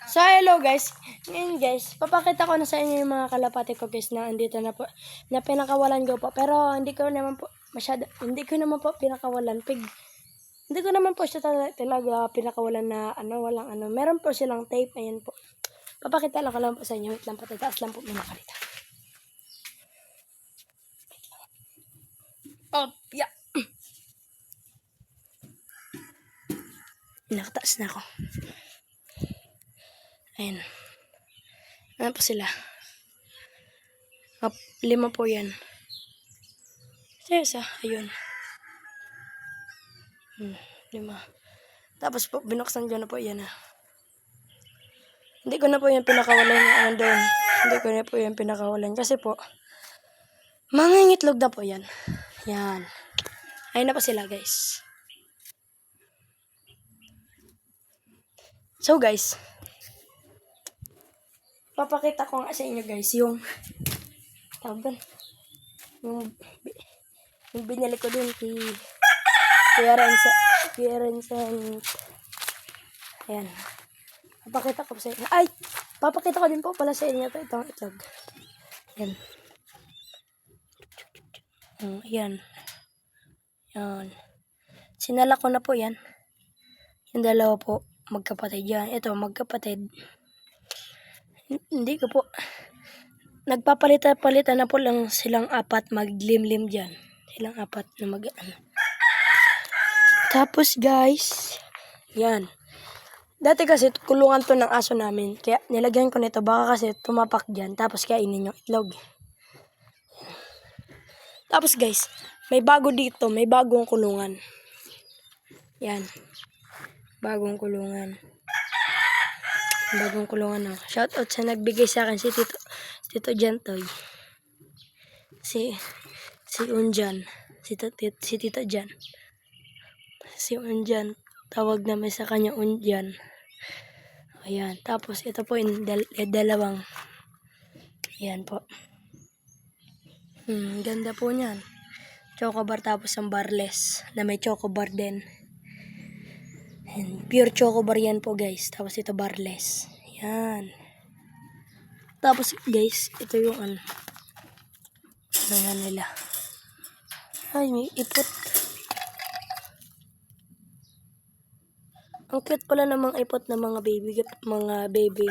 So, hello guys. Ngayon guys, papakita ko na sa inyo yung mga kalapati ko guys na andito na po, na pinakawalan ko po. Pero hindi ko naman po pinakawalan. Hindi ko naman po siya talaga pinakawalan na walang ano. Meron po silang tape, ayan po. Papakita lang ko lang po sa inyo. Wait lang po, tataas lang po muna kalita. Oh, yeah. Nakataas na ako. Ayan. Ano po sila? 5 po yan. Isa, ayun. 5. Tapos po, binuksan ko na po yan. Hindi ko na po yan pinakawalan yung andun. Hindi ko na po yan pinakawalan. Kasi po, mangingitlog na po yan. Yan. Ayun na po sila guys. So guys, papakita ko nga sa inyo guys yung yung binili ko dun kay Rensen. Ayan. Papakita ko sa inyo. Ay! Papakita ko din po pala sa inyo itong itlog. Ayan. Ayan. Ayan. Sinala ko na po yan. Yung dalawa po, magkapatid yan. Ito, magkapatid. Hindi ko po. Nagpapalitan na po lang silang 4 maglimlim dyan. Silang 4 na Tapos guys, yan. Dati kasi kulungan to ng aso namin. Kaya nilagyan ko nito. Baka kasi tumapak dyan. Tapos kainin yung itlog. Tapos guys, may bago dito. May bagong kulungan. Yan. Bagong kulungan. Shoutout sa nagbigay sa akin si Tito Jantoy. Si Unjan. Si Tito Jan. Si Unjan. Tawag namin sa kanya Unjan. Ayan. Tapos ito po yung dalawang. Ayan po. Ganda po niyan. Chocobar tapos ang barless. Na may chocobar din. And pure chocobar yan po guys. Tapos ito barless. Yan. Tapos guys, ito yung ano nila. Ay, may ipot. Ang cute pala namang ipot ng mga baby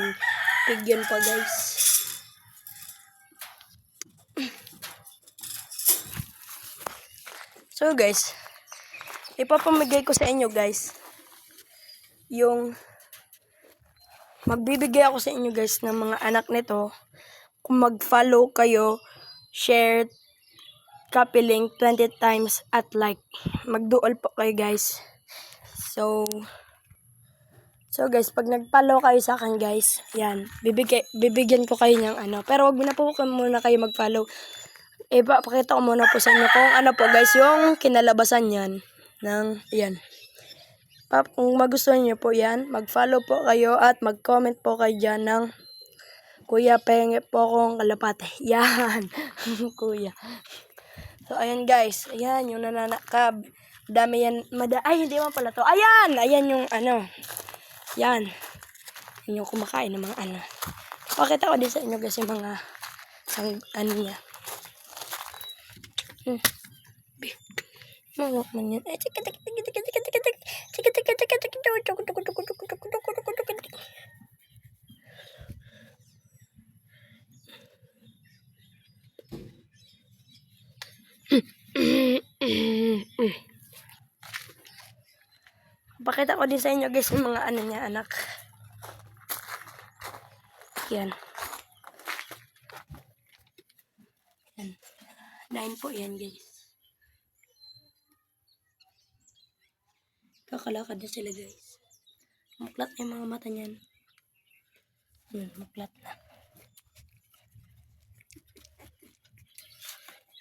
pig yun pa guys. So guys, ipapamigay ko sa inyo guys yung magbibigay ako sa inyo guys ng mga anak nito. Kung mag-follow kayo, share, copy link 20 times at like. Mag-dual po kayo guys. So guys, pag nag-follow kayo sa akin guys, yan, bibigyan ko kayo ng ano. Pero wag na po muna kayo mag-follow. Ipapakita ko muna po sa inyo kung ano po guys, yung kinalabasan yan. Yan. Kung magustuhan nyo po yan, mag-follow po kayo at mag-comment po kayo dyan ng Kuya, pengen po akong kalapate. Yan. Kuya. So, ayan guys. Ayan, yung nananakab. Dami yan. Ay, hindi man pala to. Ayan! Ayan yung ano. Yan. Yan yung kumakain ng mga ano. Pakita ko din sa inyo guys yung mga ano niya. Mawak man yan. Ay, pakita ko din sa inyo guys yung mga ano niya anak. Yan. Yan. 9 po yan guys. Kakalakad na sila guys. Muklat na yung mga mata niyan. Muklat na.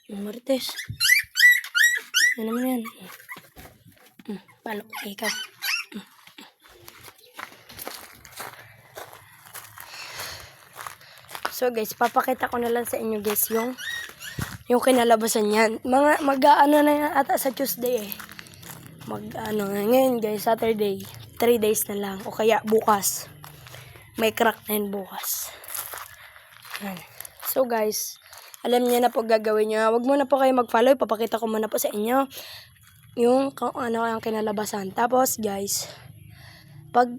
Marites. Ano naman yan? Palok ikaw. So guys, papakita ko na lang sa inyo guys yung kinalabasan yan. Mag-ano na yan ata sa Tuesday eh. Ngayon guys, Saturday. 3 days na lang. O kaya bukas. may crack na yun bukas. Yan. So guys, alam niyo na po gagawin niyo. Huwag muna po kayo mag-follow. Ipapakita ko muna po sa inyo yung kung ano ang kinalabasan. Tapos guys, pag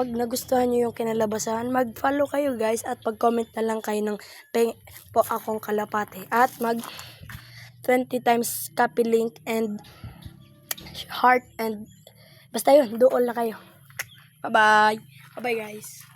nagustuhan niyo yung kinalabasan, mag-follow kayo guys at pag-comment na lang kayo ng po akong kalapate. At mag 20 times copy link and heart and basta yun, doon na kayo. Bye-bye. Bye-bye guys.